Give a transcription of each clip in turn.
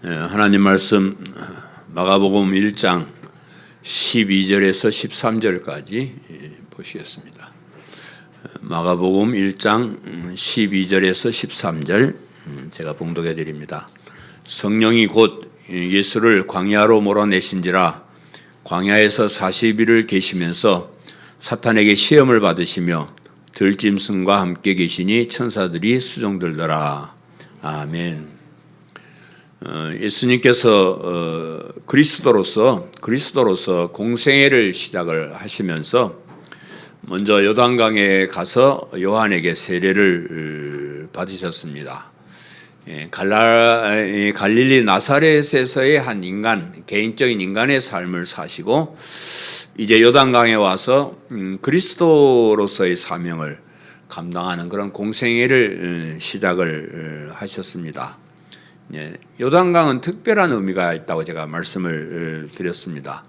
하나님 말씀 마가복음 1장 12절에서 13절까지 보시겠습니다. 마가복음 1장 12절에서 13절 제가 봉독해 드립니다. 성령이 곧 예수를 광야로 몰아내신지라 광야에서 40일을 계시면서 사탄에게 시험을 받으시며 들짐승과 함께 계시니 천사들이 수종들더라. 아멘. 예수님께서 그리스도로서 공생애를 시작을 하시면서 먼저 요단강에 가서 요한에게 세례를 받으셨습니다. 갈릴리 나사렛에서의 한 인간, 개인적인 인간의 삶을 사시고 이제 요단강에 와서 그리스도로서의 사명을 감당하는 그런 공생애를 시작을 하셨습니다. 요단강은 특별한 의미가 있다고 제가 말씀을 드렸습니다.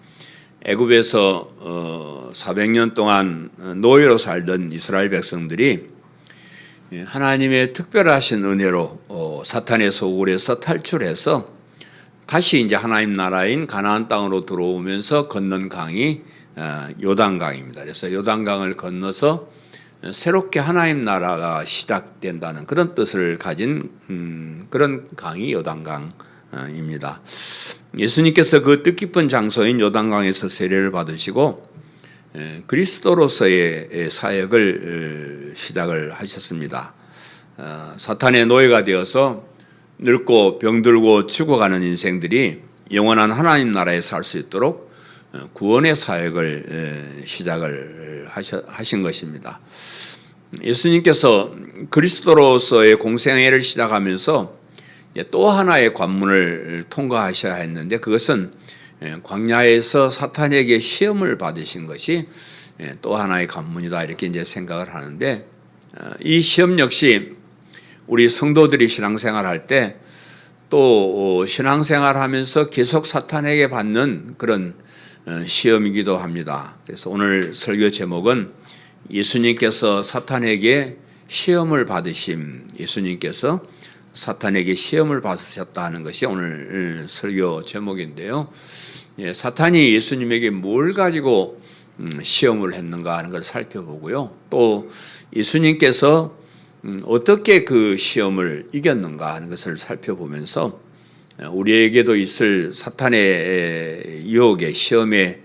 애굽에서 400년 동안 노예로 살던 이스라엘 백성들이 하나님의 특별하신 은혜로 사탄의 소굴에서 탈출해서 다시 이제 하나님 나라인 가나안 땅으로 들어오면서 건넌 강이 요단강입니다. 그래서 요단강을 건너서 새롭게 하나님 나라가 시작된다는 그런 뜻을 가진 그런 강이 요단강입니다. 예수님께서 그 뜻깊은 장소인 요단강에서 세례를 받으시고 그리스도로서의 사역을 시작을 하셨습니다. 사탄의 노예가 되어서 늙고 병들고 죽어가는 인생들이 영원한 하나님 나라에 살 수 있도록 구원의 사역을 시작을 하신 것입니다. 예수님께서 그리스도로서의 공생애를 시작하면서 또 하나의 관문을 통과하셔야 했는데 그것은 광야에서 사탄에게 시험을 받으신 것이 또 하나의 관문이다 이렇게 이제 생각을 하는데 이 시험 역시 우리 성도들이 신앙생활할 때 또 신앙생활하면서 계속 사탄에게 받는 그런 시험이기도 합니다. 그래서 오늘 설교 제목은 예수님께서 사탄에게 시험을 받으심, 예수님께서 사탄에게 시험을 받으셨다는 것이 오늘 설교 제목인데요. 사탄이 예수님에게 뭘 가지고 시험을 했는가 하는 것을 살펴보고요. 또 예수님께서 어떻게 그 시험을 이겼는가 하는 것을 살펴보면서 우리에게도 있을 사탄의 유혹에 시험에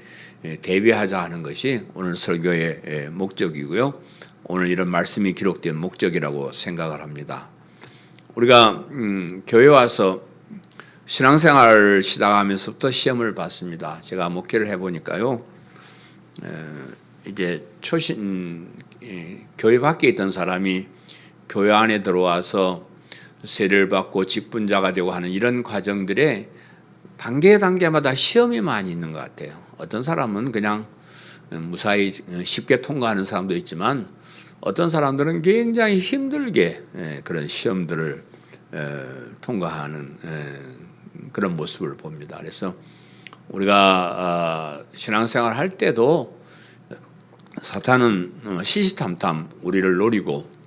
대비하자 하는 것이 오늘 설교의 목적이고요. 오늘 이런 말씀이 기록된 목적이라고 생각을 합니다. 우리가 교회 와서 신앙생활을 시작하면서부터 시험을 받습니다. 제가 목회를 해보니까요. 이제 교회 밖에 있던 사람이 교회 안에 들어와서 세례를 받고 직분자가 되고 하는 이런 과정들에 단계마다 시험이 많이 있는 것 같아요. 어떤 사람은 그냥 무사히 쉽게 통과하는 사람도 있지만 어떤 사람들은 굉장히 힘들게 그런 시험들을 통과하는 그런 모습을 봅니다. 그래서 우리가 신앙생활 할 때도 사탄은 시시탐탐 우리를 노리고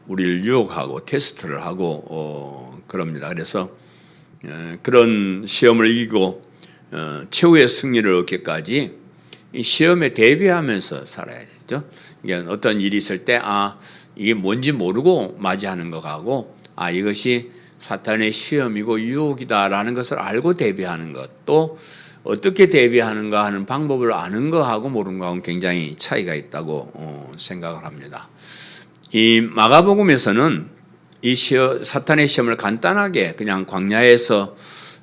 우리를 유혹하고 테스트를 하고 그럽니다. 그래서 그런 시험을 이기고 최후의 승리를 얻기까지 이 시험에 대비하면서 살아야 되죠. 이게 어떤 일이 있을 때 이게 뭔지 모르고 맞이하는 것하고 이것이 사탄의 시험이고 유혹이다라는 것을 알고 대비하는 것, 또 어떻게 대비하는가 하는 방법을 아는 것하고 모르는 것하고는 굉장히 차이가 있다고 생각을 합니다. 이 마가복음에서는 이 사탄의 시험을 간단하게 그냥 광야에서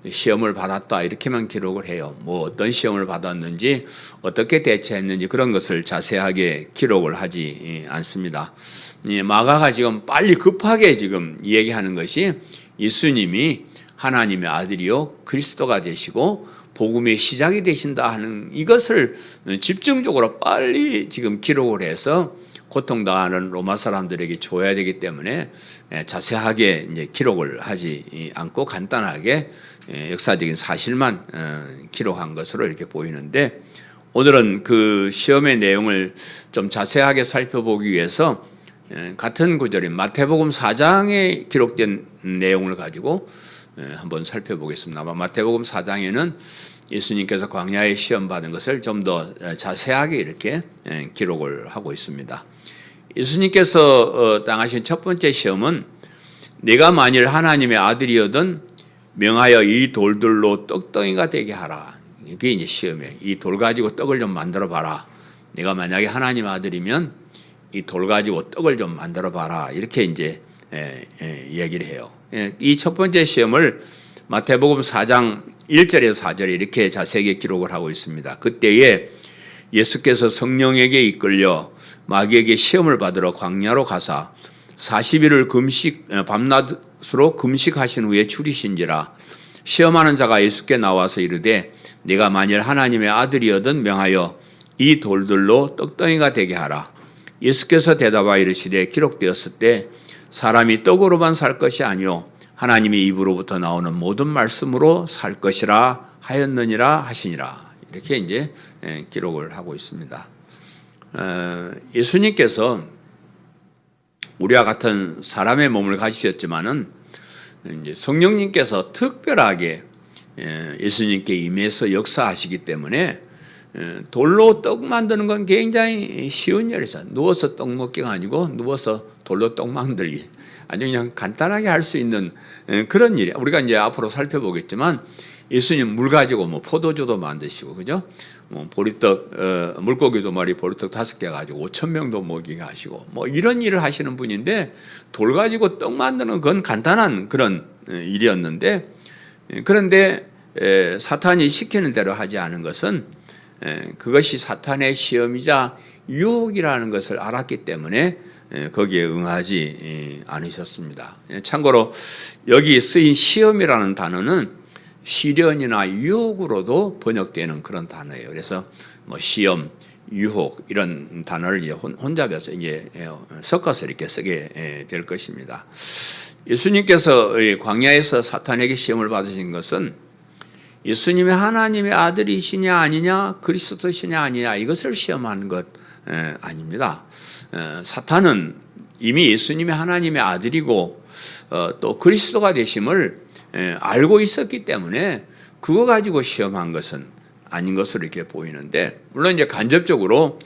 시험을 받았다 이렇게만 기록을 해요. 뭐 어떤 시험을 받았는지 어떻게 대처했는지 그런 것을 자세하게 기록을 하지 않습니다. 마가가 지금 빨리 급하게 지금 얘기하는 것이 예수님이 하나님의 아들이요 그리스도가 되시고 복음의 시작이 되신다 하는 이것을 집중적으로 빨리 지금 기록을 해서 고통당하는 로마 사람들에게 줘야 되기 때문에 자세하게 이제 기록을 하지 않고 간단하게 역사적인 사실만 기록한 것으로 이렇게 보이는데 오늘은 그 시험의 내용을 좀 자세하게 살펴보기 위해서 같은 구절인 마태복음 4장에 기록된 내용을 가지고 한번 살펴보겠습니다. 마태복음 4장에는 예수님께서 광야에 시험 받은 것을 좀 더 자세하게 이렇게 기록을 하고 있습니다. 예수님께서 당하신 첫 번째 시험은 네가 만일 하나님의 아들이거든 명하여 이 돌들로 떡덩이가 되게 하라. 이게 이제 시험이에요. 이 돌 가지고 떡을 좀 만들어 봐라. 네가 만약에 하나님의 아들이면 이 돌 가지고 떡을 좀 만들어 봐라. 이렇게 이제 얘기를 해요. 이 첫 번째 시험을 마태복음 4장 1절에서 4절에 이렇게 자세하게 기록을 하고 있습니다. 그때에 예수께서 성령에게 이끌려 마귀에게 시험을 받으러 광야로 가사 40일을 밤낮으로 금식하신 후에 줄이신지라. 시험하는 자가 예수께 나와서 이르되 네가 만일 하나님의 아들이거든 명하여 이 돌들로 떡덩이가 되게 하라. 예수께서 대답하여 이르시되 기록되었을 때 사람이 떡으로만 살 것이 아니요 하나님의 입으로부터 나오는 모든 말씀으로 살 것이라 하였느니라 하시니라. 이렇게 이제 기록을 하고 있습니다. 예수님께서 우리와 같은 사람의 몸을 가지셨지만은 이제 성령님께서 특별하게 예수님께 임해서 역사하시기 때문에 돌로 떡 만드는 건 굉장히 쉬운 일이죠. 누워서 떡 먹기가 아니고 누워서 돌로 떡 만들기. 아주 그냥 간단하게 할 수 있는 그런 일이야. 우리가 이제 앞으로 살펴보겠지만 예수님 물 가지고 뭐 포도주도 만드시고 그죠? 뭐 보리떡 물고기 2마리 보리떡 5개 가지고 5,000명도 먹이게 하시고 뭐 이런 일을 하시는 분인데 돌 가지고 떡 만드는 건 간단한 그런 일이었는데 그런데 사탄이 시키는 대로 하지 않은 것은 그것이 사탄의 시험이자 유혹이라는 것을 알았기 때문에 거기에 응하지 않으셨습니다. 참고로 여기 쓰인 시험이라는 단어는 시련이나 유혹으로도 번역되는 그런 단어예요. 그래서 뭐 시험, 유혹 이런 단어를 이제 혼잡해서 이제 섞어서 이렇게 쓰게 될 것입니다. 예수님께서 광야에서 사탄에게 시험을 받으신 것은 예수님이 하나님의 아들이시냐 아니냐 그리스도시냐 아니냐 이것을 시험하는 것 아닙니다. 사탄은 이미 예수님이 하나님의 아들이고 또 그리스도가 되심을 알고 있었기 때문에 그거 가지고 시험한 것은 아닌 것으로 이렇게 보이는데 물론 이제 간접적으로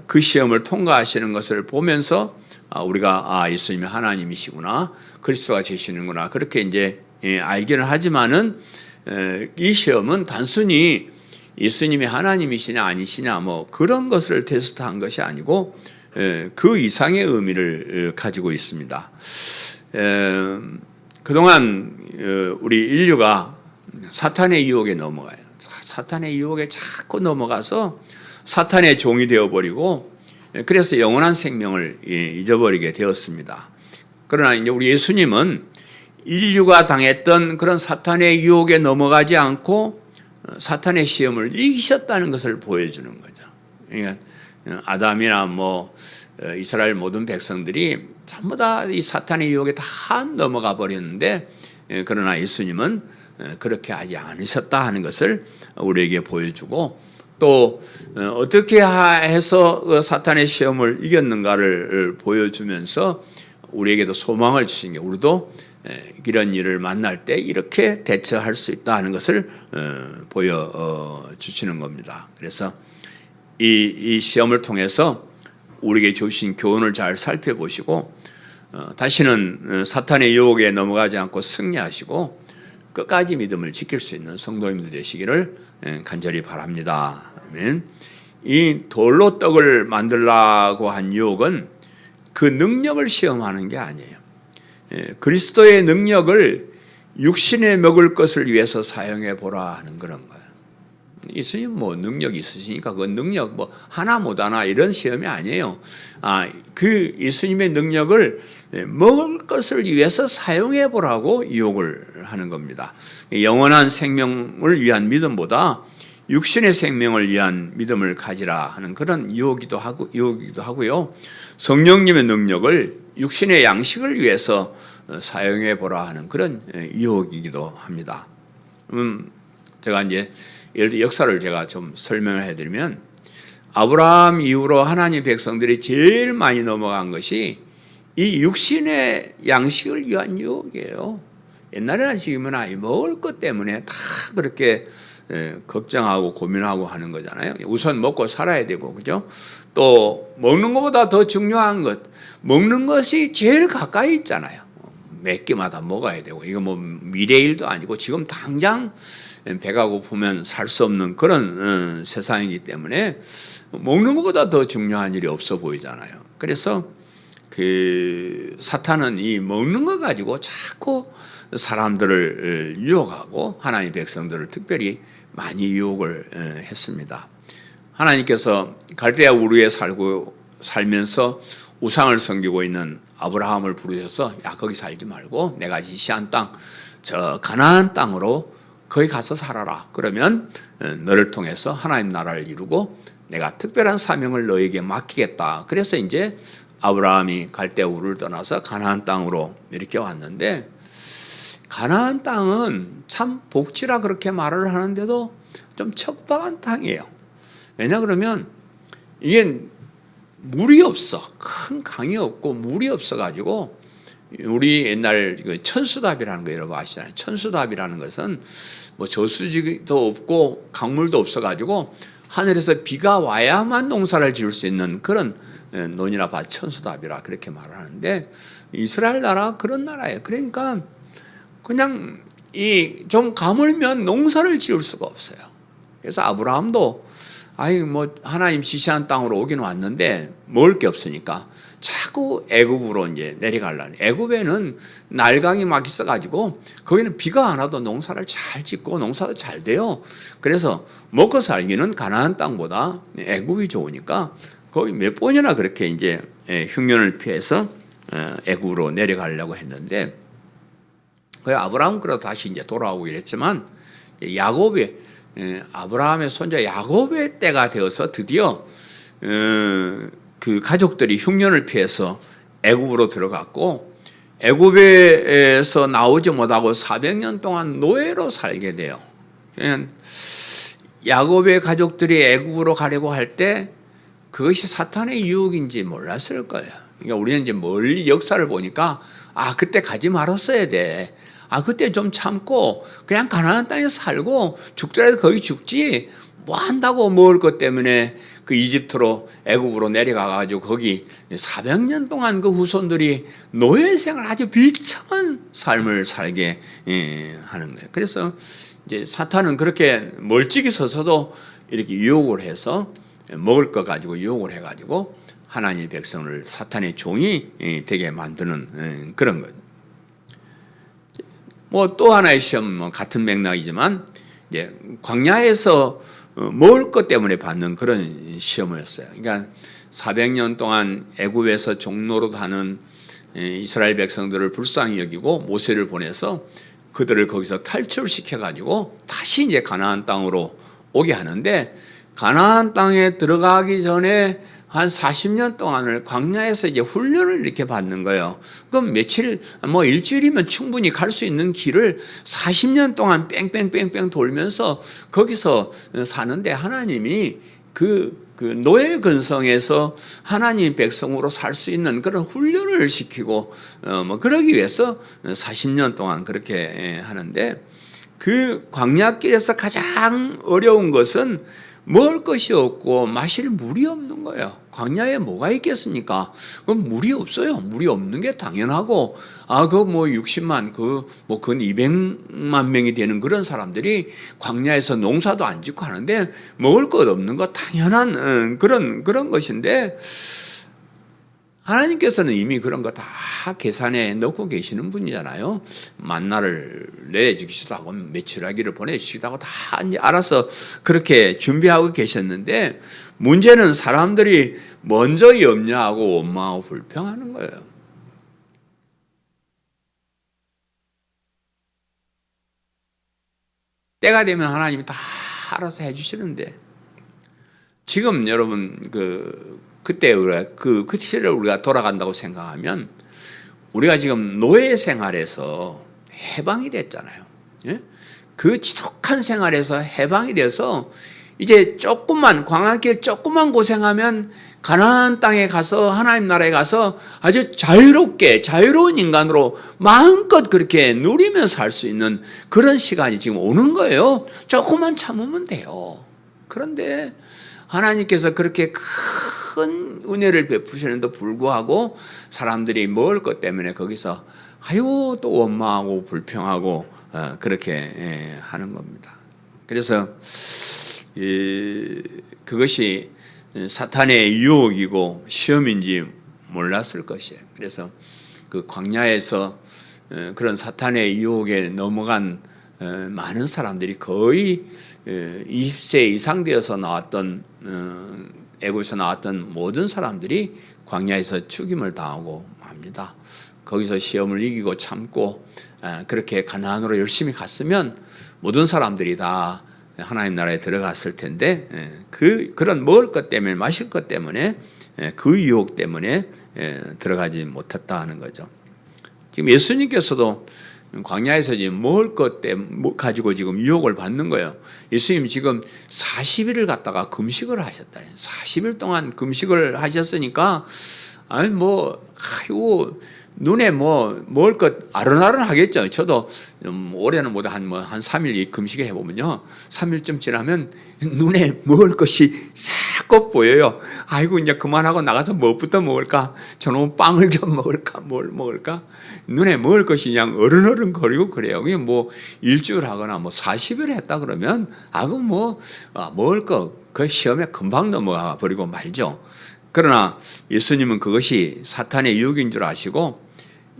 그 시험을 통과하시는 것을 보면서 우리가 예수님이 하나님이시구나 그리스도가 되시는구나 그렇게 이제 알기는 하지만은 이 시험은 단순히 예수님이 하나님이시냐 아니시냐 뭐 그런 것을 테스트한 것이 아니고 그 이상의 의미를 가지고 있습니다. 그동안 우리 인류가 사탄의 유혹에 넘어가요. 사탄의 유혹에 자꾸 넘어가서 사탄의 종이 되어버리고 그래서 영원한 생명을 잊어버리게 되었습니다. 그러나 이제 우리 예수님은 인류가 당했던 그런 사탄의 유혹에 넘어가지 않고 사탄의 시험을 이기셨다는 것을 보여주는 거죠. 그러니까 아담이나 뭐 이스라엘 모든 백성들이 전부 다 이 사탄의 유혹에 다 넘어가 버렸는데 그러나 예수님은 그렇게 하지 않으셨다 하는 것을 우리에게 보여주고 또 어떻게 해서 사탄의 시험을 이겼는가를 보여주면서 우리에게도 소망을 주신 게 우리도 이런 일을 만날 때 이렇게 대처할 수 있다 하는 것을 보여주시는 겁니다. 그래서 이 시험을 통해서 우리에게 주신 교훈을 잘 살펴보시고 다시는 사탄의 유혹에 넘어가지 않고 승리하시고 끝까지 믿음을 지킬 수 있는 성도님들 되시기를 간절히 바랍니다. 아멘. 이 돌로 떡을 만들라고 한 유혹은 그 능력을 시험하는 게 아니에요. 그리스도의 능력을 육신에 먹을 것을 위해서 사용해 보라 하는 그런 거예요. 예수님 뭐 능력이 있으시니까 그 능력 뭐 하나 못하나 이런 시험이 아니에요. 그 예수님의 능력을 먹을 것을 위해서 사용해 보라고 유혹을 하는 겁니다. 영원한 생명을 위한 믿음보다 육신의 생명을 위한 믿음을 가지라 하는 그런 유혹이기도 하고요. 성령님의 능력을 육신의 양식을 위해서 사용해 보라 하는 그런 유혹이기도 합니다. 제가 이제 예를 들어 역사를 제가 좀 설명을 해드리면 아브라함 이후로 하나님 백성들이 제일 많이 넘어간 것이 이 육신의 양식을 위한 유혹이에요. 옛날에는 지금은 아이 먹을 것 때문에 다 그렇게 걱정하고 고민하고 하는 거잖아요. 우선 먹고 살아야 되고, 그죠? 또 먹는 것보다 더 중요한 것, 먹는 것이 제일 가까이 있잖아요. 몇 개마다 먹어야 되고, 이거 뭐 미래 일도 아니고 지금 당장 배가 고프면 살 수 없는 그런 세상이기 때문에 먹는 것보다 더 중요한 일이 없어 보이잖아요. 그래서 그 사탄은 이 먹는 거 가지고 자꾸 사람들을 유혹하고 하나님의 백성들을 특별히 많이 유혹을 했습니다. 하나님께서 갈대아 우르에 살면서 우상을 섬기고 있는 아브라함을 부르셔서 야 거기 살지 말고 내가 지시한 땅 저 가나안 땅으로 거기 가서 살아라. 그러면 너를 통해서 하나님 나라를 이루고 내가 특별한 사명을 너에게 맡기겠다. 그래서 이제 아브라함이 갈대아 우르를 떠나서 가나안 땅으로 이렇게 왔는데 가나안 땅은 참 복지라 그렇게 말을 하는데도 좀 척박한 땅이에요. 왜냐 그러면 이게 물이 없어. 큰 강이 없고 물이 없어가지고 우리 옛날 천수답이라는 거 여러분 아시잖아요. 천수답이라는 것은 뭐 저수지도 없고 강물도 없어가지고 하늘에서 비가 와야만 농사를 지을 수 있는 그런 논이나 밭 천수답이라 그렇게 말을 하는데 이스라엘 나라 그런 나라예요. 그러니까 그냥 이 좀 가물면 농사를 지을 수가 없어요. 그래서 아브라함도 아이 뭐 하나님 지시한 땅으로 오긴 왔는데 먹을 게 없으니까 자꾸 애굽으로 이제 내려가려는. 애굽에는 날강이 막 있어가지고 거기는 비가 안 와도 농사를 잘 짓고 농사도 잘 돼요. 그래서 먹고 살기는 가나안 땅보다 애굽이 좋으니까 거의 몇 번이나 그렇게 이제 흉년을 피해서 애굽으로 내려가려고 했는데 그 아브라함 그러 다시 이제 돌아오고 이랬지만 야곱이 아브라함의 손자 야곱의 때가 되어서 드디어 그 가족들이 흉년을 피해서 애굽으로 들어갔고 애굽에서 나오지 못하고 400년 동안 노예로 살게 돼요. 야곱의 가족들이 애굽으로 가려고 할 때 그것이 사탄의 유혹인지 몰랐을 거예요. 그러니까 우리는 이제 멀리 역사를 보니까 아 그때 가지 말았어야 돼. 아 그때 좀 참고 그냥 가나안 땅에 살고 죽더라도 거기 죽지 뭐 한다고 먹을 것 때문에 그 이집트로 애굽으로 내려가가지고 거기 400년 동안 그 후손들이 노예 생활 아주 비참한 삶을 살게 하는 거예요. 그래서 이제 사탄은 그렇게 멀찍이 서서도 이렇게 유혹을 해서 먹을 것 가지고 유혹을 해가지고 하나님의 백성을 사탄의 종이 되게 만드는 그런 거예요. 뭐 또 하나의 시험 같은 맥락이지만 이제 광야에서 먹을 것 때문에 받는 그런 시험이었어요. 그러니까 400년 동안 애굽에서 종노릇 하는 이스라엘 백성들을 불쌍히 여기고 모세를 보내서 그들을 거기서 탈출시켜 가지고 다시 이제 가나안 땅으로 오게 하는데 가나안 땅에 들어가기 전에 한 40년 동안을 광야에서 이제 훈련을 이렇게 받는 거예요. 그럼 며칠, 뭐 일주일이면 충분히 갈 수 있는 길을 40년 동안 뺑뺑뺑뺑 돌면서 거기서 사는데 하나님이 그 노예 근성에서 하나님 백성으로 살 수 있는 그런 훈련을 시키고 뭐 그러기 위해서 40년 동안 그렇게 하는데 그 광야길에서 가장 어려운 것은 먹을 것이 없고 마실 물이 없는 거예요. 광야에 뭐가 있겠습니까? 그럼 물이 없어요. 물이 없는 게 당연하고, 그 뭐 60만, 뭐 근 200만 명이 되는 그런 사람들이 광야에서 농사도 안 짓고 하는데 먹을 것 없는 거 당연한 그런 것인데 하나님께서는 이미 그런 거 다 계산해 넣고 계시는 분이잖아요. 만나를 내주시기도 하고 메추라기를 보내주시기도 하고 다 이제 알아서 그렇게 준비하고 계셨는데 문제는 사람들이 먼저 염려하고 원망하고 불평하는 거예요. 때가 되면 하나님이 다 알아서 해주시는데 지금 여러분 그때 우리가 그 시대를 우리가 돌아간다고 생각하면 우리가 지금 노예 생활에서 해방이 됐잖아요. 예? 그 지독한 생활에서 해방이 돼서 이제 조금만 광야길 조금만 고생하면 가나안 땅에 가서 하나님 나라에 가서 아주 자유롭게 자유로운 인간으로 마음껏 그렇게 누리면서 살 수 있는 그런 시간이 지금 오는 거예요. 조금만 참으면 돼요. 그런데 하나님께서 그렇게 큰 은혜를 베푸시는데도 불구하고 사람들이 먹을 것 때문에 거기서 아유 또 원망하고 불평하고 그렇게 하는 겁니다. 그래서 그것이 사탄의 유혹이고 시험인지 몰랐을 것이에요. 그래서 그 광야에서 그런 사탄의 유혹에 넘어간 많은 사람들이 거의 20세 이상 되어서 나왔던 애굽에서 나왔던 모든 사람들이 광야에서 죽임을 당하고 맙니다. 거기서 시험을 이기고 참고 그렇게 가나안으로 열심히 갔으면 모든 사람들이 다 하나님 나라에 들어갔을 텐데 그런 먹을 것 때문에 마실 것 때문에 그 유혹 때문에 들어가지 못했다 하는 거죠. 지금 예수님께서도 광야에서 지금 먹을 것 때문에 가지고 지금 유혹을 받는 거예요. 예수님 지금 40일을 갖다가 금식을 하셨다. 40일 동안 금식을 하셨으니까 아니 아이고 눈에 먹을 것 아른아른하겠죠. 저도 올해는 못 한 3일 금식에 해보면요, 3일쯤 지나면 눈에 먹을 것이 자꾸 보여요. 아이고 이제 그만하고 나가서 뭐부터 먹을까? 저놈 빵을 좀 먹을까? 뭘 먹을까? 눈에 먹을 것이 그냥 어른어른 거리고 그래요. 그게 일주일 하거나 40일 했다 그러면 먹을 거 그 시험에 금방 넘어가 버리고 말죠. 그러나 예수님은 그것이 사탄의 유혹인 줄 아시고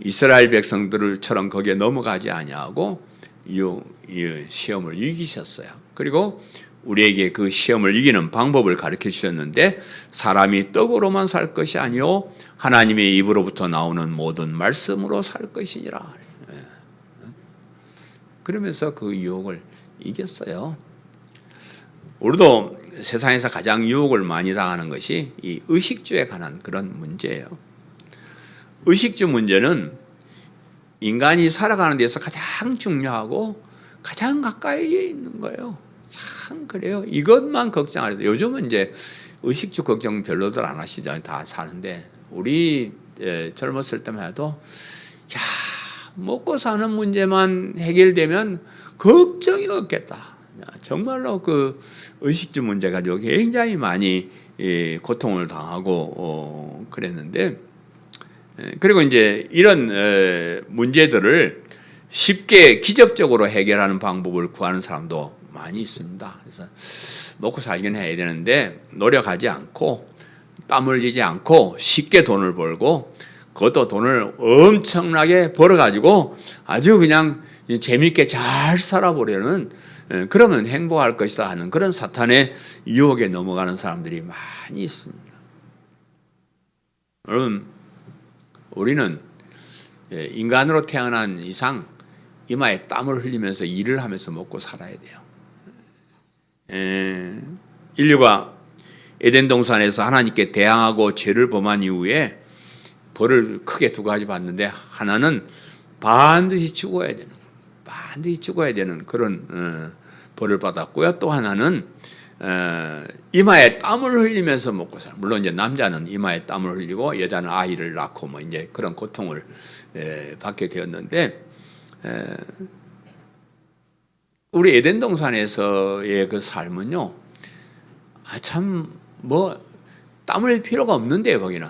이스라엘 백성들처럼 거기에 넘어가지 아니하고 이 시험을 이기셨어요. 그리고 우리에게 그 시험을 이기는 방법을 가르쳐 주셨는데 사람이 떡으로만 살 것이 아니요 하나님의 입으로부터 나오는 모든 말씀으로 살 것이니라. 그러면서 그 유혹을 이겼어요. 우리도 세상에서 가장 유혹을 많이 당하는 것이 이 의식주에 관한 그런 문제예요. 의식주 문제는 인간이 살아가는 데서 가장 중요하고 가장 가까이에 있는 거예요. 참 그래요. 이것만 걱정 안 해도 요즘은 이제 의식주 걱정 별로들 안 하시죠. 다 사는데 우리 젊었을 때만 해도 먹고 사는 문제만 해결되면 걱정이 없겠다. 정말로 그 의식주 문제 가지고 굉장히 많이 고통을 당하고 그랬는데 그리고 이제 이런 문제들을 쉽게 기적적으로 해결하는 방법을 구하는 사람도 많이 있습니다. 그래서 먹고 살긴 해야 되는데 노력하지 않고 땀 흘리지 않고 쉽게 돈을 벌고 그것도 돈을 엄청나게 벌어가지고 아주 그냥 재밌게 잘 살아보려는 그러면 행복할 것이다 하는 그런 사탄의 유혹에 넘어가는 사람들이 많이 있습니다. 여러분, 우리는 인간으로 태어난 이상 이마에 땀을 흘리면서 일을 하면서 먹고 살아야 돼요. 인류가 에덴 동산에서 하나님께 대항하고 죄를 범한 이후에 벌을 크게 두 가지 받는데 하나는 반드시 죽어야 되는 거예요. 반드시 죽어야 되는 그런 벌을 받았고요. 또 하나는 이마에 땀을 흘리면서 먹고 살아요. 물론 이제 남자는 이마에 땀을 흘리고 여자는 아이를 낳고 이제 그런 고통을 받게 되었는데 우리 에덴 동산에서의 그 삶은요, 참 땀 흘릴 필요가 없는데요. 거기는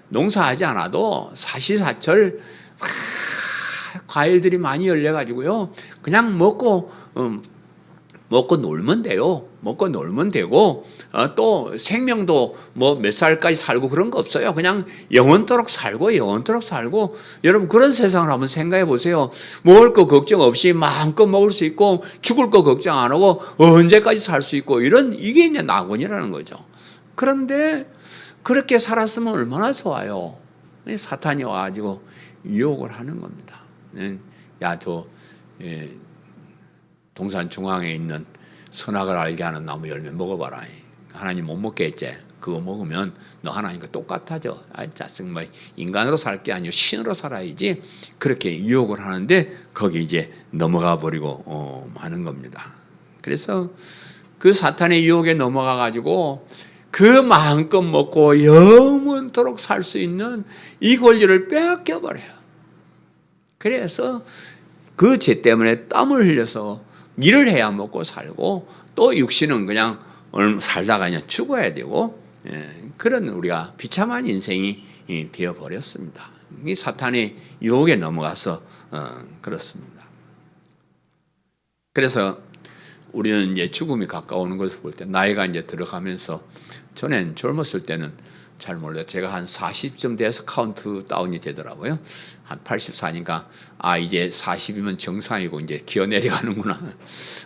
농사하지 않아도 사시사철 과일들이 많이 열려가지고요, 그냥 먹고 놀면 돼요. 먹고 놀면 되고 또 생명도 몇 살까지 살고 그런 거 없어요. 그냥 영원토록 살고 여러분 그런 세상을 한번 생각해 보세요. 먹을 거 걱정 없이 마음껏 먹을 수 있고 죽을 거 걱정 안 하고 언제까지 살 수 있고 이게 이제 낙원이라는 거죠. 그런데 그렇게 살았으면 얼마나 좋아요. 사탄이 와가지고 유혹을 하는 겁니다. 동산 중앙에 있는 선악을 알게 하는 나무 열매 먹어봐라. 하나님 못 먹게 했지. 그거 먹으면 너 하나님과 똑같아져. 자식 인간으로 살 게 아니고 신으로 살아야지. 그렇게 유혹을 하는데 거기 이제 넘어가 버리고 하는 겁니다. 그래서 그 사탄의 유혹에 넘어가 가지고 그 마음껏 먹고 영원토록 살 수 있는 이 권리를 빼앗겨 버려요. 그래서 그 죄 때문에 땀을 흘려서 일을 해야 먹고 살고, 또 육신은 그냥 살다가 그냥 죽어야 되고, 그런 우리가 비참한 인생이 되어 버렸습니다. 이 사탄의 유혹에 넘어가서 그렇습니다. 그래서 우리는 이제 죽음이 가까우는 것을 볼 때, 나이가 이제 들어가면서, 전엔 젊었을 때는 잘 몰라요. 제가 한 40쯤 돼서 카운트 다운이 되더라고요. 한 84니까 이제 40이면 정상이고 이제 기어 내려가는구나.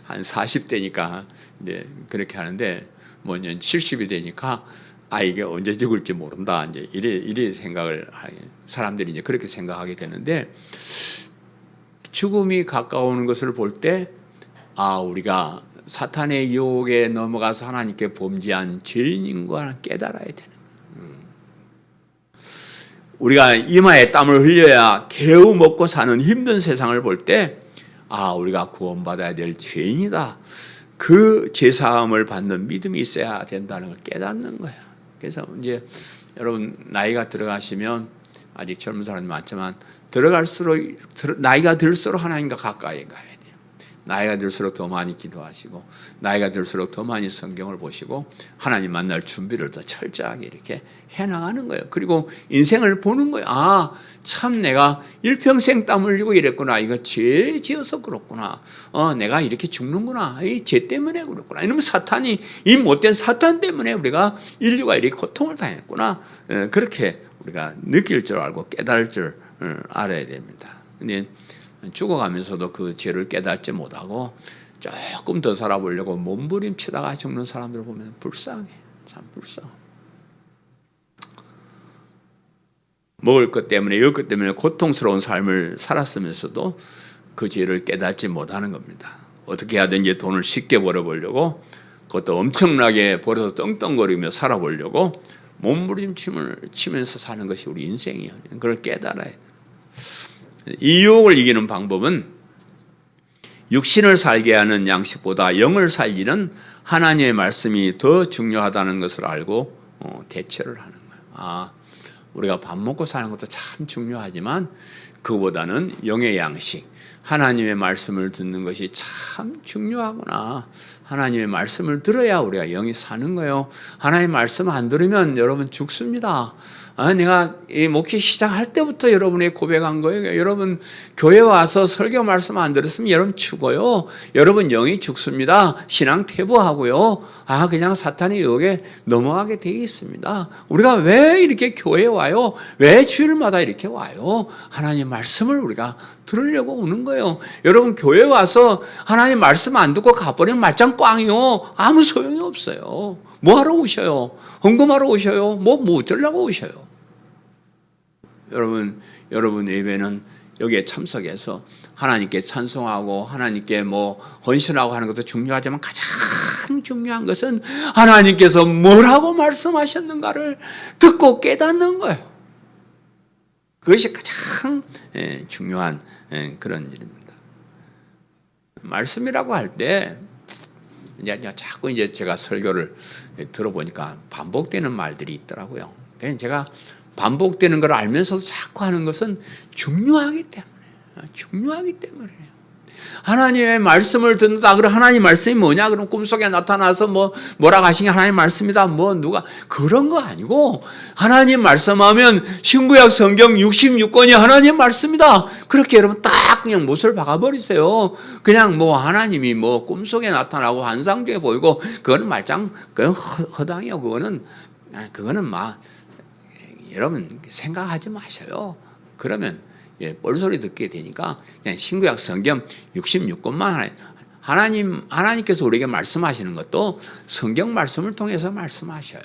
한 40대니까 이제 그렇게 하는데, 뭐 이제 70이 되니까 이게 언제 죽을지 모른다. 이제 이래 생각을 사람들이 이제 그렇게 생각하게 되는데, 죽음이 가까우는 것을 볼 때 우리가 사탄의 유혹에 넘어가서 하나님께 범죄한 죄인인 걸 깨달아야 되는 거예요. 우리가 이마에 땀을 흘려야 개우 먹고 사는 힘든 세상을 볼 때 우리가 구원받아야 될 죄인이다. 그 죄사함을 받는 믿음이 있어야 된다는 걸 깨닫는 거예요. 그래서 이제 여러분 나이가 들어가시면, 아직 젊은 사람이 많지만 나이가 들수록 하나님과 가까이 가야 돼요. 나이가 들수록 더 많이 기도하시고, 나이가 들수록 더 많이 성경을 보시고, 하나님 만날 준비를 더 철저하게 이렇게 해나가는 거예요. 그리고 인생을 보는 거예요. 참 내가 일평생 땀 흘리고 이랬구나. 이거 죄 지어서 그렇구나. 내가 이렇게 죽는구나. 이 죄 때문에 그렇구나. 이러면 사탄이, 이 못된 사탄 때문에 우리가 인류가 이렇게 고통을 당했구나. 그렇게 우리가 느낄 줄 알고 깨달을 줄 알아야 됩니다. 근데 죽어가면서도 그 죄를 깨닫지 못하고 조금 더 살아보려고 몸부림치다가 죽는 사람들을 보면 불쌍해. 참 불쌍해. 먹을 것 때문에, 열 것 때문에 고통스러운 삶을 살았으면서도 그 죄를 깨닫지 못하는 겁니다. 어떻게 하든지 돈을 쉽게 벌어보려고, 그것도 엄청나게 벌어서 떵떵거리며 살아보려고 몸부림침을 치면서 사는 것이 우리 인생이에요. 그걸 깨달아야 돼요. 이 유혹을 이기는 방법은 육신을 살게 하는 양식보다 영을 살리는 하나님의 말씀이 더 중요하다는 것을 알고 대처를 하는 거예요. 우리가 밥 먹고 사는 것도 참 중요하지만 그보다는 영의 양식, 하나님의 말씀을 듣는 것이 참 중요하구나. 하나님의 말씀을 들어야 우리가 영이 사는 거예요. 하나님의 말씀 안 들으면 여러분 죽습니다. 내가 이 목회 시작할 때부터 여러분에게 고백한 거예요. 여러분 교회 와서 설교 말씀 안 들었으면 여러분 죽어요. 여러분 영이 죽습니다. 신앙 퇴보하고요. 그냥 사탄의 유혹에 넘어가게 되어 있습니다. 우리가 왜 이렇게 교회에 와요? 왜 주일마다 이렇게 와요? 하나님 말씀을 우리가 들으려고 오는 거예요. 여러분 교회 와서 하나님 말씀 안 듣고 가버리면 말짱 꽝이요. 아무 소용이 없어요. 뭐 하러 오셔요? 헌금하러 오셔요? 뭐 어쩌려고 오셔요? 여러분 예배는 여기에 참석해서 하나님께 찬송하고 하나님께 헌신하고 하는 것도 중요하지만 가장 중요한 것은 하나님께서 뭐라고 말씀하셨는가를 듣고 깨닫는 거예요. 그것이 가장 중요한 그런 일입니다. 말씀이라고 할 때 자꾸 이제 제가 설교를 들어보니까 반복되는 말들이 있더라고요. 그래서 제가 반복되는 걸 알면서도 자꾸 하는 것은 중요하기 때문에. 하나님의 말씀을 듣는다. 그럼 하나님 말씀이 뭐냐? 그럼 꿈속에 나타나서 뭐라고 하신 게 하나님 말씀이다. 누가 그런 거 아니고, 하나님 말씀하면 신구약 성경 66권이 하나님 말씀이다. 그렇게 여러분 딱 그냥 못을 박아버리세요. 그냥 하나님이 꿈속에 나타나고 환상 중에 보이고 그거는 말짱 허당이요. 그거는 여러분 생각하지 마셔요. 그러면 뻘소리 듣게 되니까 그냥 신구약 성경 66권만 하나님께서 우리에게 말씀하시는 것도 성경 말씀을 통해서 말씀하셔요.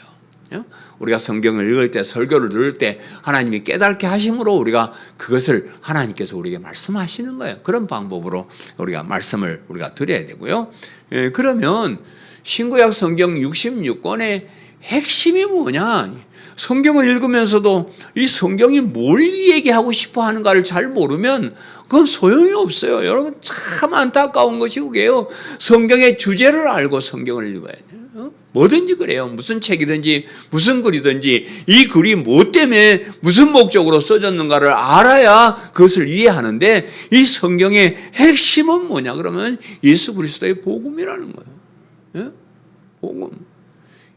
우리가 성경을 읽을 때, 설교를 들을 때 하나님이 깨닫게 하심으로 우리가 그것을 하나님께서 우리에게 말씀하시는 거예요. 그런 방법으로 우리가 말씀을 우리가 드려야 되고요. 그러면 신구약 성경 66권에 핵심이 뭐냐? 성경을 읽으면서도 이 성경이 뭘 얘기하고 싶어 하는가를 잘 모르면 그건 소용이 없어요. 여러분, 참 안타까운 것이 그게요. 성경의 주제를 알고 성경을 읽어야 돼요. 뭐든지 그래요. 무슨 책이든지 무슨 글이든지 이 글이 뭐 때문에 무슨 목적으로 써졌는가를 알아야 그것을 이해하는데, 이 성경의 핵심은 뭐냐 그러면 예수 그리스도의 복음이라는 거예요. 예? 복음.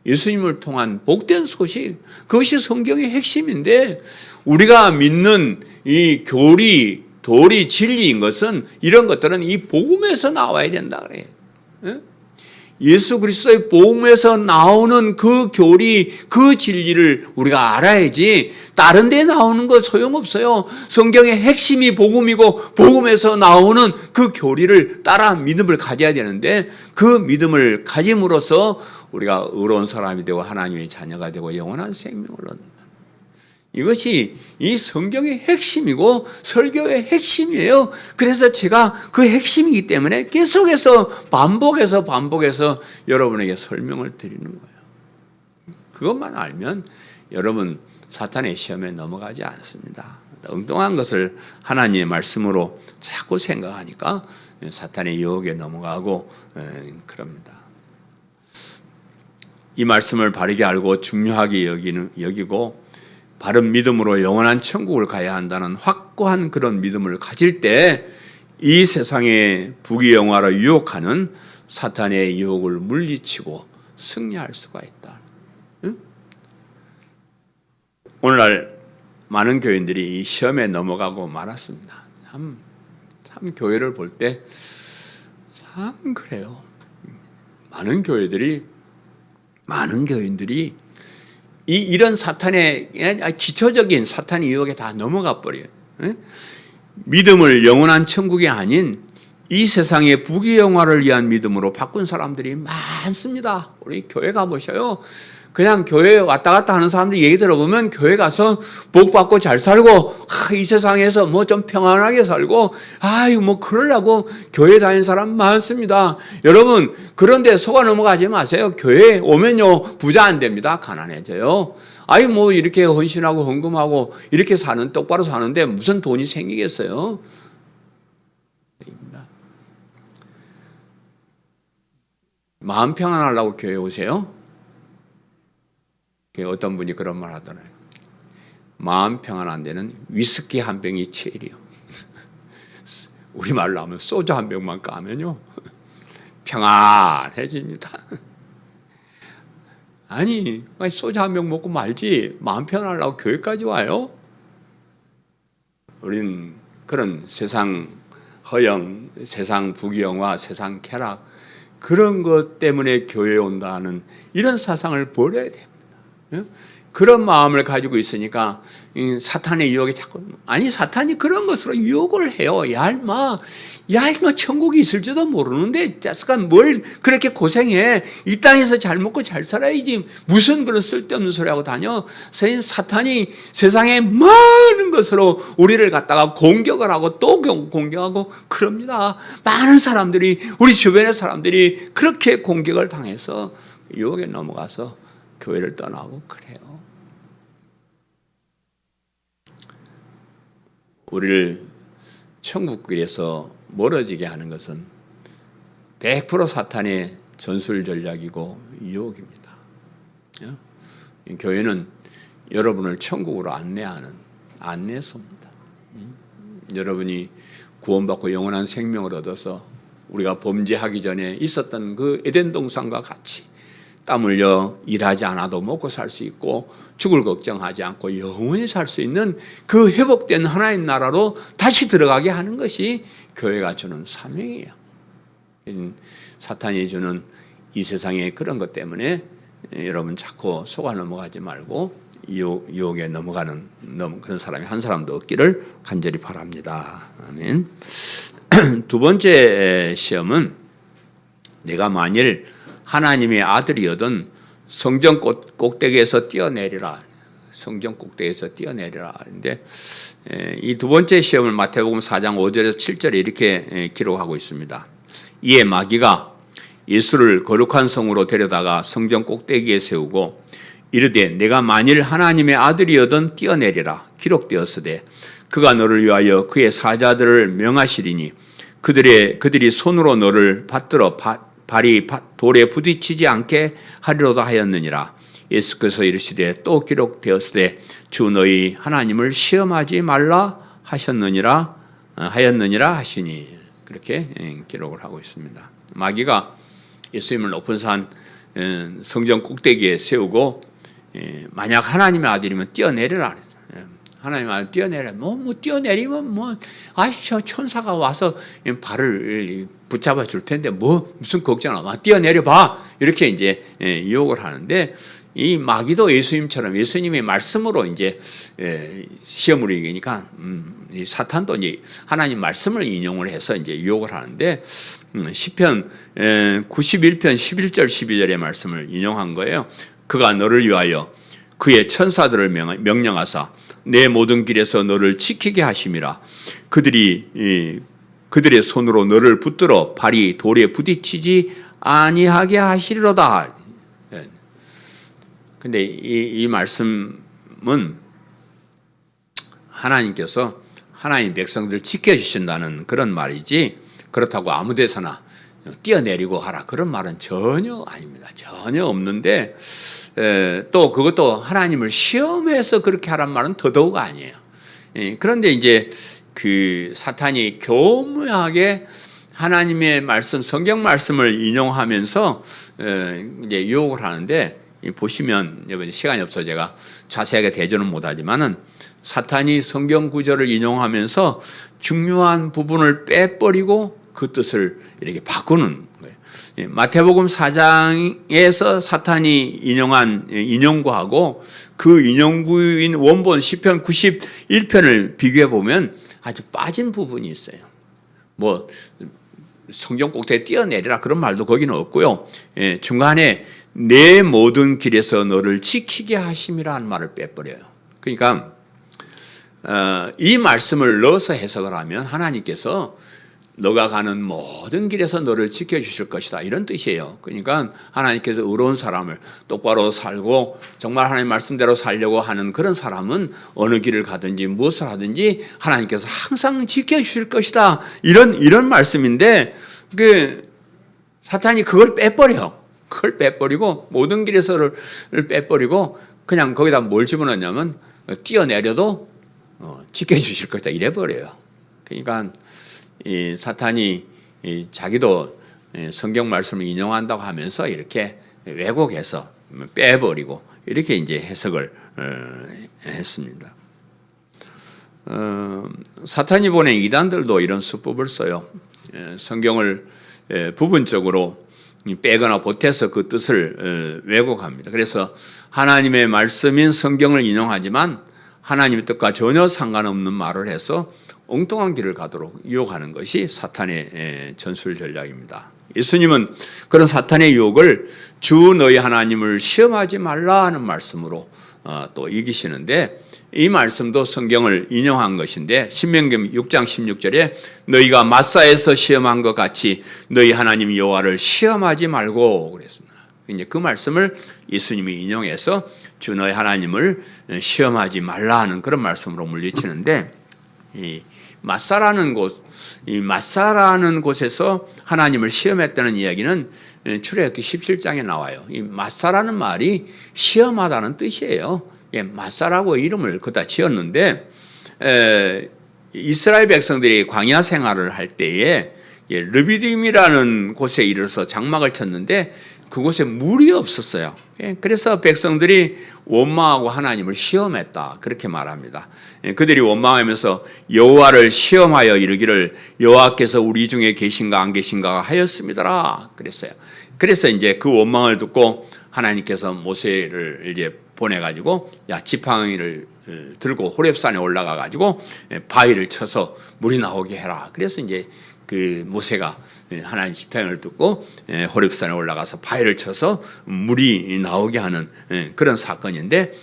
예수님을 통한 복된 소식, 그것이 성경의 핵심인데, 우리가 믿는 이 교리, 도리, 진리인 것은, 이런 것들은 이 복음에서 나와야 된다 그래요. 예수 그리스도의 복음에서 나오는 그 교리, 그 진리를 우리가 알아야지 다른 데 나오는 거 소용없어요. 성경의 핵심이 복음이고 복음에서 나오는 그 교리를 따라 믿음을 가져야 되는데, 그 믿음을 가짐으로써 우리가 의로운 사람이 되고 하나님의 자녀가 되고 영원한 생명을 얻는다. 이것이 이 성경의 핵심이고 설교의 핵심이에요. 그래서 제가 그 핵심이기 때문에 계속해서 반복해서 여러분에게 설명을 드리는 거예요. 그것만 알면 여러분 사탄의 시험에 넘어가지 않습니다. 엉뚱한 것을 하나님의 말씀으로 자꾸 생각하니까 사탄의 유혹에 넘어가고 그럽니다. 이 말씀을 바르게 알고 중요하게 여기고 바른 믿음으로 영원한 천국을 가야 한다는 확고한 그런 믿음을 가질 때 이 세상의 부귀영화로 유혹하는 사탄의 유혹을 물리치고 승리할 수가 있다. 응? 오늘날 많은 교인들이 이 시험에 넘어가고 말았습니다. 참 교회를 볼 때 참 그래요. 많은 교인들이 이런 사탄의 기초적인 사탄의 유혹에 다 넘어가 버려요. 믿음을 영원한 천국이 아닌 이 세상의 부귀영화를 위한 믿음으로 바꾼 사람들이 많습니다. 우리 교회 가보셔요. 그냥 교회 왔다 갔다 하는 사람들 얘기 들어보면 교회 가서 복 받고 잘 살고 이 세상에서 뭐 좀 평안하게 살고 뭐 그러려고 교회 다니는 사람 많습니다. 여러분, 그런데 속아 넘어가지 마세요. 교회 오면요 부자 안 됩니다. 가난해져요. 뭐 이렇게 헌신하고 헌금하고 이렇게 똑바로 사는데 무슨 돈이 생기겠어요? 마음 평안하려고 교회 오세요? 어떤 분이 그런 말 하더라고요. 마음 평안 안 되는 위스키 한 병이 제일이요. 우리말로 하면 소주 한 병만 까면요 평안해집니다. 아니 소주 한 병 먹고 말지 마음 평안하려고 교회까지 와요? 우리는 그런 세상 허영, 세상 부귀영화, 세상 쾌락, 그런 것 때문에 교회에 온다는 이런 사상을 버려야 돼요. 그런 마음을 가지고 있으니까 사탄의 유혹이 자꾸, 사탄이 그런 것으로 유혹을 해요. 야 임마 천국이 있을지도 모르는데 자식아 뭘 그렇게 고생해. 이 땅에서 잘 먹고 잘 살아야지. 무슨 그런 쓸데없는 소리 하고 다녀. 사탄이 세상에 많은 것으로 우리를 갖다가 공격을 하고 또 공격하고 그럽니다. 많은 사람들이, 우리 주변의 사람들이 그렇게 공격을 당해서 유혹에 넘어가서 교회를 떠나고 그래요. 우리를 천국길에서 멀어지게 하는 것은 100% 사탄의 전술 전략이고 유혹입니다. 교회는 여러분을 천국으로 안내하는 안내소입니다. 여러분이 구원받고 영원한 생명을 얻어서 우리가 범죄하기 전에 있었던 그 에덴 동산과 같이 땀 흘려 일하지 않아도 먹고 살 수 있고 죽을 걱정하지 않고 영원히 살 수 있는 그 회복된 하나님 나라로 다시 들어가게 하는 것이 교회가 주는 사명이에요. 사탄이 주는 이 세상의 그런 것 때문에 여러분 자꾸 속아 넘어가지 말고 유혹에 넘어가는 그런 사람이 한 사람도 없기를 간절히 바랍니다. 아멘. 두 번째 시험은 내가 만일 하나님의 아들이거든 성전 꼭대기에서 뛰어내리라. 성전 꼭대기에서 뛰어내리라. 근데 이 두 번째 시험을 마태복음 4장 5절에서 7절에 이렇게 기록하고 있습니다. 이에 마귀가 예수를 거룩한 성으로 데려다가 성전 꼭대기에 세우고 이르되 내가 만일 하나님의 아들이어든 뛰어내리라 기록되었으되 그가 너를 위하여 그의 사자들을 명하시리니 그들이 손으로 너를 받들어 발이 돌에 부딪히지 않게 하리로다 하였느니라. 예수께서 이르시되 또 기록되었으되 주 너희 하나님을 시험하지 말라 하였느니라 하시니 그렇게 기록을 하고 있습니다. 마귀가 예수님을 높은 산 성전 꼭대기에 세우고 만약 하나님의 아들이면 뛰어내려라. 하나님의 아들 뛰어내려. 뭐 뛰어내리면 저 천사가 와서 발을 붙잡아 줄 텐데 무슨 걱정하나. 뛰어내려 봐. 이렇게 이제 유혹을 하는데 이 마귀도 예수님처럼 예수님의 말씀으로 이제 시험을 이기니까 이 사탄도 이제 하나님 말씀을 인용을 해서 이제 유혹을 하는데 시편 91편 11절 12절의 말씀을 인용한 거예요. 그가 너를 위하여 그의 천사들을 명령하사 내 모든 길에서 너를 지키게 하심이라. 그들의 손으로 너를 붙들어 발이 돌에 부딪히지 아니하게 하시리로다. 근데 이 말씀은 하나님께서 하나님 백성들 지켜주신다는 그런 말이지 그렇다고 아무 데서나 뛰어내리고 하라 그런 말은 전혀 아닙니다. 전혀 없는데 또 그것도 하나님을 시험해서 그렇게 하란 말은 더더욱 아니에요. 그런데 이제 그 사탄이 교묘하게 하나님의 말씀, 성경 말씀을 인용하면서 이제 유혹을 하는데 보시면 이번 시간이 없어 제가 자세하게 대조는 못하지만은 사탄이 성경 구절을 인용하면서 중요한 부분을 빼버리고 그 뜻을 이렇게 바꾸는 거예요. 마태복음 4장에서 사탄이 인용한 인용구하고 그 인용구인 원본 시편 91편을 비교해 보면 아주 빠진 부분이 있어요. 뭐 성경 꼭대기에 뛰어내리라 그런 말도 거기는 없고요. 중간에 내 모든 길에서 너를 지키게 하심이라는 말을 빼버려요. 그러니까 이 말씀을 넣어서 해석을 하면 하나님께서 너가 가는 모든 길에서 너를 지켜주실 것이다 이런 뜻이에요. 그러니까 하나님께서 의로운 사람을 똑바로 살고 정말 하나님 말씀대로 살려고 하는 그런 사람은 어느 길을 가든지 무엇을 하든지 하나님께서 항상 지켜주실 것이다 이런 말씀인데 그 사탄이 그걸 빼버려. 그걸 빼버리고 모든 길에서를 빼버리고 그냥 거기다 뭘 집어넣냐면 뛰어내려도 지켜주실 것이다 이래버려요. 그러니까 이 사탄이 자기도 성경 말씀을 인용한다고 하면서 이렇게 왜곡해서 빼버리고 이렇게 이제 해석을 했습니다. 사탄이 보낸 이단들도 이런 수법을 써요. 성경을 부분적으로 빼거나 보태서 그 뜻을 왜곡합니다. 그래서 하나님의 말씀인 성경을 인용하지만 하나님의 뜻과 전혀 상관없는 말을 해서 엉뚱한 길을 가도록 유혹하는 것이 사탄의 전술 전략입니다. 예수님은 그런 사탄의 유혹을 주 너희 하나님을 시험하지 말라 하는 말씀으로 또 이기시는데 이 말씀도 성경을 인용한 것인데 신명기 6장 16절에 너희가 마사에서 시험한 것 같이 너희 하나님 여호와를 시험하지 말고 그랬습니다. 이제 그 말씀을 예수님이 인용해서 주 너희 하나님을 시험하지 말라 하는 그런 말씀으로 물리치는데 이 마사라는 곳에서 하나님을 시험했다는 이야기는 출애굽기 17장에 나와요. 이 마사라는 말이 시험하다는 뜻이에요. 마사라고 이름을 그다 지었는데 이스라엘 백성들이 광야 생활을 할 때에 르비딤이라는 곳에 이르러서 장막을 쳤는데 그곳에 물이 없었어요. 그래서 백성들이 원망하고 하나님을 시험했다 그렇게 말합니다. 그들이 원망하면서 여호와를 시험하여 이르기를 여호와께서 우리 중에 계신가 안 계신가 하였습니다라 그랬어요. 그래서 이제 그 원망을 듣고 하나님께서 모세를 이제 보내가지고 지팡이를 들고 호렙산에 올라가가지고 바위를 쳐서 물이 나오게 해라. 그래서 이제 그 모세가 하나님 지팡이를 듣고 호렙산에 올라가서 바위를 쳐서 물이 나오게 하는 그런 사건인데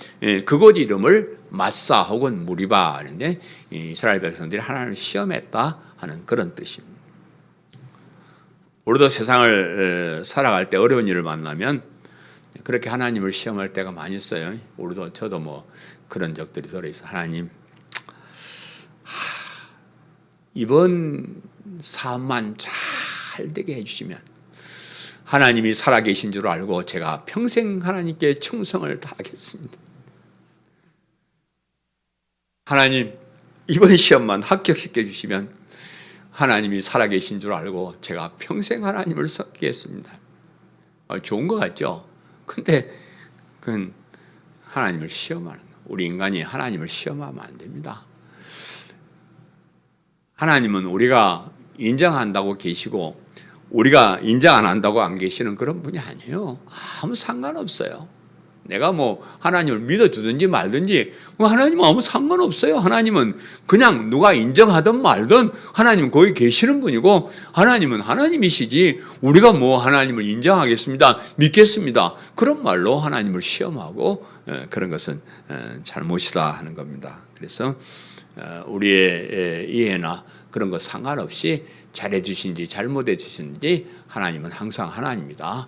그곳 이름을 마사 혹은 무리바 하는데 이스라엘 백성들이 하나님을 시험했다 하는 그런 뜻입니다. 우리도 세상을 살아갈 때 어려운 일을 만나면 그렇게 하나님을 시험할 때가 많이 있어요. 우리도 저도 뭐 그런 적들이 들어있어. 하나님, 이번 사업만 잘 되게 해주시면 하나님이 살아계신 줄 알고 제가 평생 하나님께 충성을 다하겠습니다. 하나님, 이번 시험만 합격시켜 주시면 하나님이 살아계신 줄 알고 제가 평생 하나님을 섬기겠습니다. 좋은 것 같죠? 근데 그건 하나님을 시험하는 거예요. 우리 인간이 하나님을 시험하면 안 됩니다. 하나님은 우리가 인정한다고 계시고 우리가 인정 안 한다고 안 계시는 그런 분이 아니에요. 아무 상관없어요. 내가 뭐 하나님을 믿어주든지 말든지 하나님은 아무 상관없어요. 하나님은 그냥 누가 인정하든 말든 하나님은 거기 계시는 분이고 하나님은 하나님이시지 우리가 뭐 하나님을 인정하겠습니다, 믿겠습니다, 그런 말로 하나님을 시험하고 그런 것은 잘못이다 하는 겁니다. 그래서 우리의 이해나 그런 것 상관없이 잘해 주신지 잘못해 주신지 하나님은 항상 하나님이다.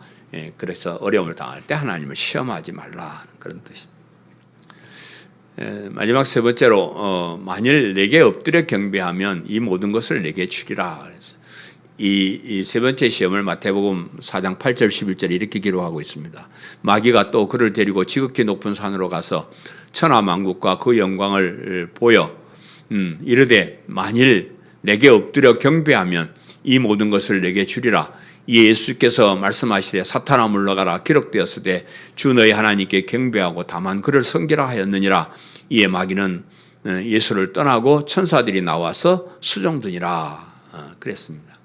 그래서 어려움을 당할 때 하나님을 시험하지 말라 그런 뜻입니다. 마지막 세 번째로 만일 내게 엎드려 경배하면 이 모든 것을 내게 주리라. 그래서 이 세 번째 시험을 마태복음 4장 8절 11절에 이렇게 기록하고 있습니다. 마귀가 또 그를 데리고 지극히 높은 산으로 가서 천하 만국과 그 영광을 보여 이르되 만일 내게 엎드려 경배하면 이 모든 것을 내게 주리라. 예수께서 말씀하시되 사탄아 물러가라 기록되었으되 주 너희 하나님께 경배하고 다만 그를 섬기라 하였느니라. 이에 마귀는 예수를 떠나고 천사들이 나와서 수종드니라 그랬습니다.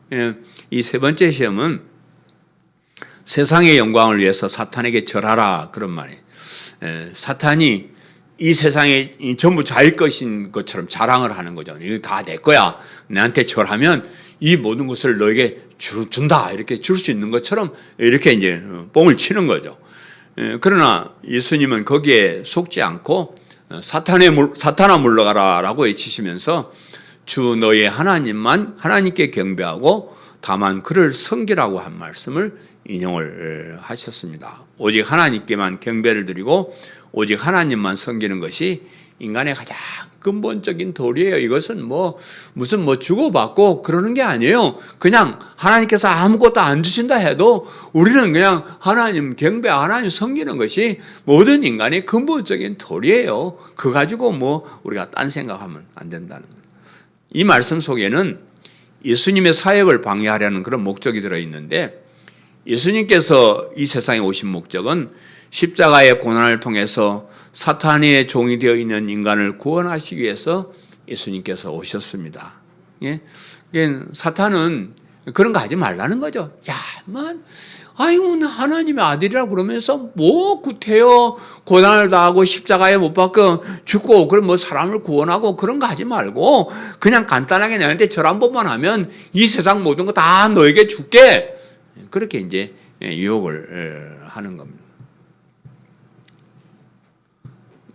이 세 번째 시험은 세상의 영광을 위해서 사탄에게 절하라 그런 말이에요. 사탄이 이 세상에 전부 자기 것인 것처럼 자랑을 하는 거죠. 이거 다 내 거야. 내한테 절하면 이 모든 것을 너에게 준다. 이렇게 줄 수 있는 것처럼 이렇게 이제 뻥을 치는 거죠. 그러나 예수님은 거기에 속지 않고 사탄아 물러가라라고 외치시면서 주 너의 하나님만 하나님께 경배하고 다만 그를 섬기라고 한 말씀을 인용을 하셨습니다. 오직 하나님께만 경배를 드리고 오직 하나님만 섬기는 것이 인간의 가장 근본적인 도리예요. 이것은 무슨 주고받고 그러는 게 아니에요. 그냥 하나님께서 아무것도 안 주신다 해도 우리는 그냥 하나님 경배, 하나님 섬기는 것이 모든 인간의 근본적인 도리예요. 그거 가지고 우리가 딴 생각하면 안 된다는 거예요. 이 말씀 속에는 예수님의 사역을 방해하려는 그런 목적이 들어있는데 예수님께서 이 세상에 오신 목적은 십자가의 고난을 통해서 사탄의 종이 되어 있는 인간을 구원하시기 위해서 예수님께서 오셨습니다. 예? 사탄은 그런 거 하지 말라는 거죠. 하나님의 아들이라 그러면서 구태여 고난을 당하고 십자가에 못 박혀 죽고 그럼 사람을 구원하고 그런 거 하지 말고 그냥 간단하게 내한테 절 한 번만 하면 이 세상 모든 거 다 너에게 줄게. 그렇게 이제 유혹을 하는 겁니다.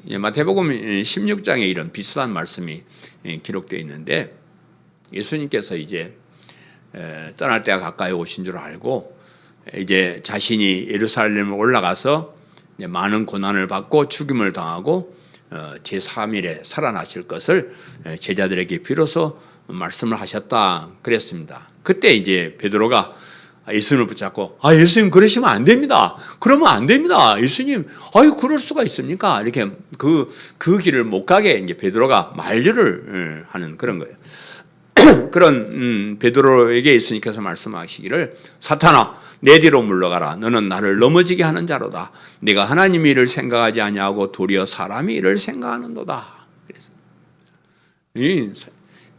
마태복음 16장에 이런 비슷한 말씀이 기록되어 있는데 예수님께서 이제 떠날 때가 가까이 오신 줄 알고 이제 자신이 예루살렘에 올라가서 많은 고난을 받고 죽임을 당하고 제3일에 살아나실 것을 제자들에게 비로소 말씀을 하셨다 그랬습니다. 그때 이제 베드로가 예수님을 붙잡고 예수님 그러시면 안 됩니다. 그러면 안 됩니다. 예수님 그럴 수가 있습니까? 이렇게 그 길을 못 가게 이제 베드로가 만류를 하는 그런 거예요. 그런 베드로에게 예수님께서 말씀하시기를 사탄아 내 뒤로 물러가라. 너는 나를 넘어지게 하는 자로다. 네가 하나님 일을 생각하지 아니하고 도리어 사람의 일을 생각하는도다. 그래서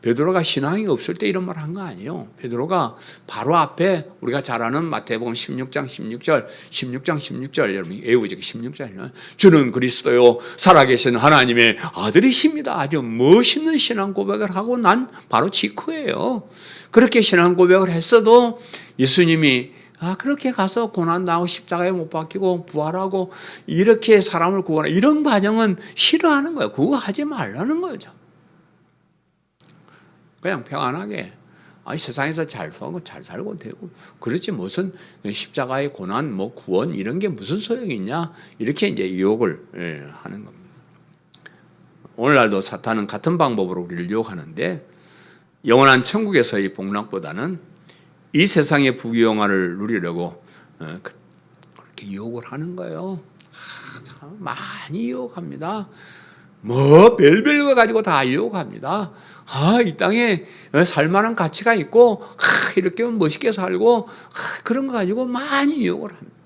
베드로가 신앙이 없을 때 이런 말 한 거 아니에요. 베드로가 바로 앞에 우리가 잘 아는 마태복음 16장 16절 여러분 외우죠. 16장이요. 주는 그리스도요 살아계신 하나님의 아들이십니다. 아주 멋있는 신앙 고백을 하고 난 바로 직후예요. 그렇게 신앙 고백을 했어도 예수님이 그렇게 가서 고난당하고 십자가에 못 박히고 부활하고 이렇게 사람을 구원하고 이런 과정은 싫어하는 거예요. 그거 하지 말라는 거죠. 그냥 평안하게 아니 세상에서 잘 살고 되고 그렇지 무슨 십자가의 고난 뭐 구원 이런 게 무슨 소용이 있냐 이렇게 이제 유혹을 하는 겁니다. 오늘날도 사탄은 같은 방법으로 우리를 유혹하는데 영원한 천국에서의 복락보다는 이 세상의 부귀영화를 누리려고 그렇게 유혹을 하는 거예요. 참 많이 유혹합니다. 뭐 별별 거 가지고 다 유혹합니다. 이 땅에 살만한 가치가 있고 이렇게 멋있게 살고 그런 거 가지고 많이 유혹을 합니다.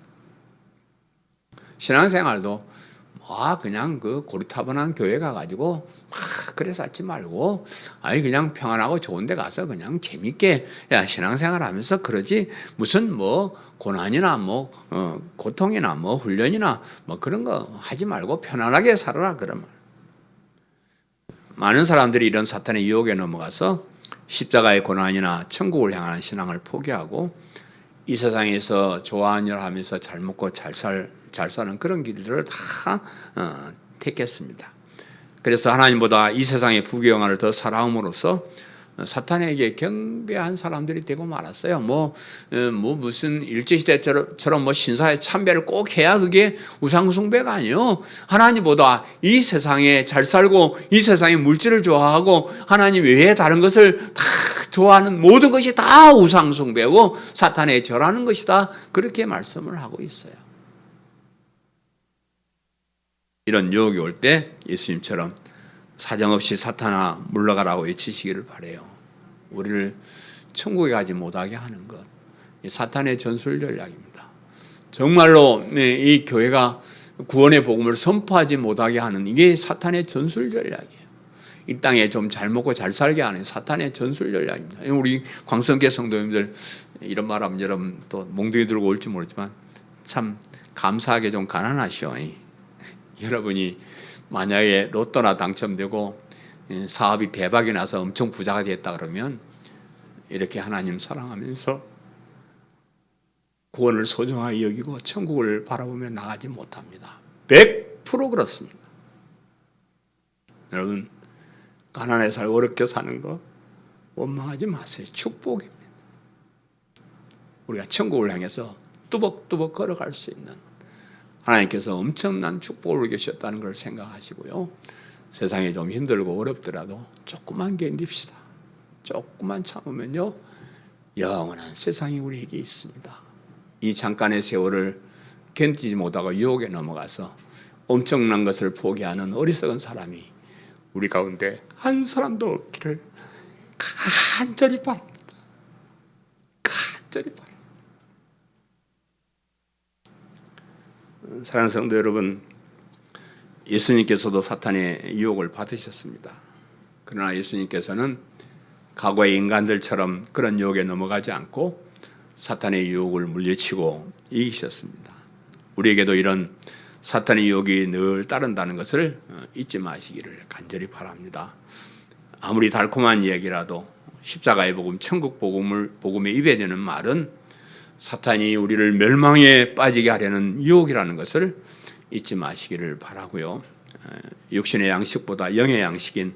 신앙생활도 그냥 그 고리타분한 교회 가가지고 그래 쌓지 말고 그냥 평안하고 좋은 데 가서 그냥 재밌게 신앙생활 하면서 그러지 무슨 뭐 고난이나 뭐 고통이나 뭐 훈련이나 뭐 그런 거 하지 말고 편안하게 살아라 그런 말. 많은 사람들이 이런 사탄의 유혹에 넘어가서 십자가의 고난이나 천국을 향하는 신앙을 포기하고 이 세상에서 좋아하는 일 하면서 잘 먹고 잘 사는 그런 길들을 다 택했습니다. 그래서 하나님보다 이 세상의 부귀영화를 더 사랑함으로써 사탄에게 경배한 사람들이 되고 말았어요. 무슨 일제시대처럼 뭐 신사의 참배를 꼭 해야 그게 우상숭배가 아니요. 하나님보다 이 세상에 잘 살고 이 세상의 물질을 좋아하고 하나님 외에 다른 것을 다 좋아하는 모든 것이 다 우상숭배고 사탄에 절하는 것이다. 그렇게 말씀을 하고 있어요. 이런 유혹이 올 때 예수님처럼 사정없이 사탄아 물러가라고 외치시기를 바라요. 우리를 천국에 가지 못하게 하는 것, 사탄의 전술 전략입니다. 정말로 이 교회가 구원의 복음을 선포하지 못하게 하는 이게 사탄의 전술 전략이에요. 이 땅에 좀 잘 먹고 잘 살게 하는 사탄의 전술 전략입니다. 우리 광성교 성도님들 이런 말하면 여러분 또 몽둥이 들고 올지 모르지만 참 감사하게 좀 가난하시오. 여러분이 만약에 로또나 당첨되고 사업이 대박이 나서 엄청 부자가 됐다 그러면 이렇게 하나님 사랑하면서 구원을 소중하게 여기고 천국을 바라보며 나가지 못합니다. 100% 그렇습니다. 여러분 가난해 살고 어렵게 사는 거 원망하지 마세요. 축복입니다. 우리가 천국을 향해서 뚜벅뚜벅 걸어갈 수 있는 하나님께서 엄청난 축복을 주셨다는 걸 생각하시고요. 세상이 좀 힘들고 어렵더라도 조금만 견딥시다. 조금만 참으면요. 영원한 세상이 우리에게 있습니다. 이 잠깐의 세월을 견디지 못하고 유혹에 넘어가서 엄청난 것을 포기하는 어리석은 사람이 우리 가운데 한 사람도 없기를 간절히 바랍니다. 간절히 바랍니다. 사랑하는 성도 여러분, 예수님께서도 사탄의 유혹을 받으셨습니다. 그러나 예수님께서는 과거의 인간들처럼 그런 유혹에 넘어가지 않고 사탄의 유혹을 물리치고 이기셨습니다. 우리에게도 이런 사탄의 유혹이 늘 따른다는 것을 잊지 마시기를 간절히 바랍니다. 아무리 달콤한 이야기라도 십자가의 복음, 천국 복음에 입에 대는 말은 사탄이 우리를 멸망에 빠지게 하려는 유혹이라는 것을 잊지 마시기를 바라고요. 육신의 양식보다 영의 양식인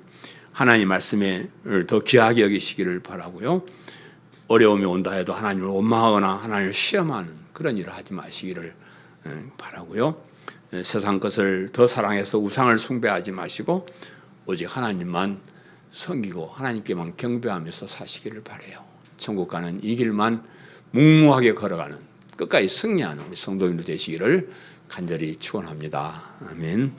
하나님 말씀을 더 귀하게 여기시기를 바라고요. 어려움이 온다 해도 하나님을 원망하거나 하나님을 시험하는 그런 일을 하지 마시기를 바라고요. 세상 것을 더 사랑해서 우상을 숭배하지 마시고 오직 하나님만 섬기고 하나님께만 경배하면서 사시기를 바라요. 천국 가는 이 길만 묵묵하게 걸어가는 끝까지 승리하는 우리 성도님들 되시기를 간절히 축원합니다. 아멘.